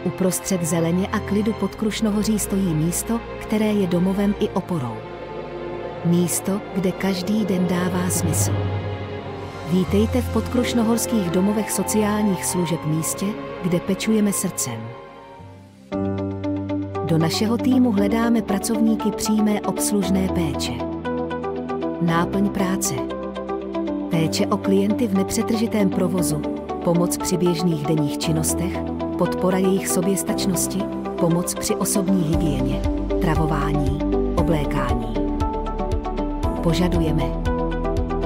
Uprostřed zeleně a klidu pod Krušnohoří stojí místo, které je domovem i oporou. Místo, kde každý den dává smysl. Vítejte v podkrušnohorských domovech sociálních služeb, místě, kde pečujeme srdcem. Do našeho týmu hledáme pracovníky přímé obslužné péče. Náplň práce. Péče o klienty v nepřetržitém provozu, pomoc při běžných denních činnostech, podpora jejich soběstačnosti, pomoc při osobní hygieně, travování, oblékání. Požadujeme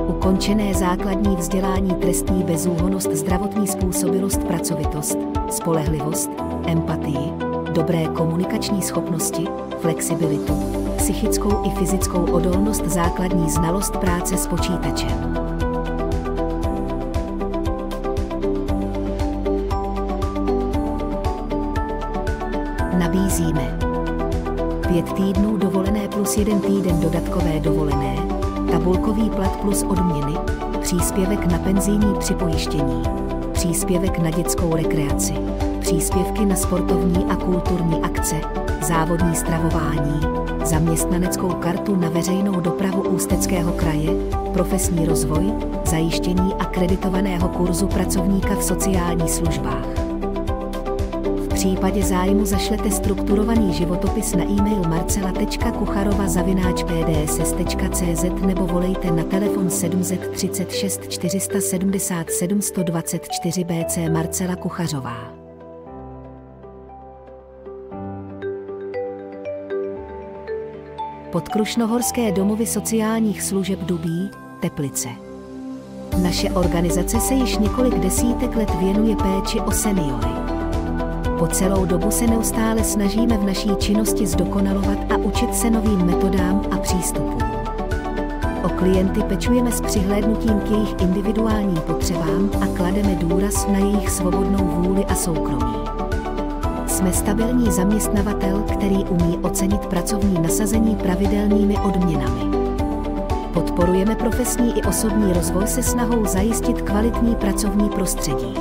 ukončené základní vzdělání, trestní bezúhonnost, zdravotní způsobilost, pracovitost, spolehlivost, empatii, dobré komunikační schopnosti, flexibilitu, psychickou i fyzickou odolnost, základní znalost práce s počítačem. Nabízíme 5 týdnů dovolené plus 1 týden dodatkové dovolené, tabulkový plat plus odměny, příspěvek na penzijní připojištění, příspěvek na dětskou rekreaci, příspěvky na sportovní a kulturní akce, závodní stravování, zaměstnaneckou kartu na veřejnou dopravu Ústeckého kraje, profesní rozvoj, zajištění akreditovaného kurzu pracovníka v sociálních službách. V případě zájmu zašlete strukturovaný životopis na e-mail marcela.kucharova@pdss.cz nebo volejte na telefon 736 477 124 BC. Marcela Kuchařová. Podkrušnohorské domovy sociálních služeb Dubí, Teplice. Naše organizace se již několik desítek let věnuje péči o seniory. Po celou dobu se neustále snažíme v naší činnosti zdokonalovat a učit se novým metodám a přístupům. O klienty pečujeme s přihlédnutím k jejich individuálním potřebám a klademe důraz na jejich svobodnou vůli a soukromí. Jsme stabilní zaměstnavatel, který umí ocenit pracovní nasazení pravidelnými odměnami. Podporujeme profesní i osobní rozvoj se snahou zajistit kvalitní pracovní prostředí.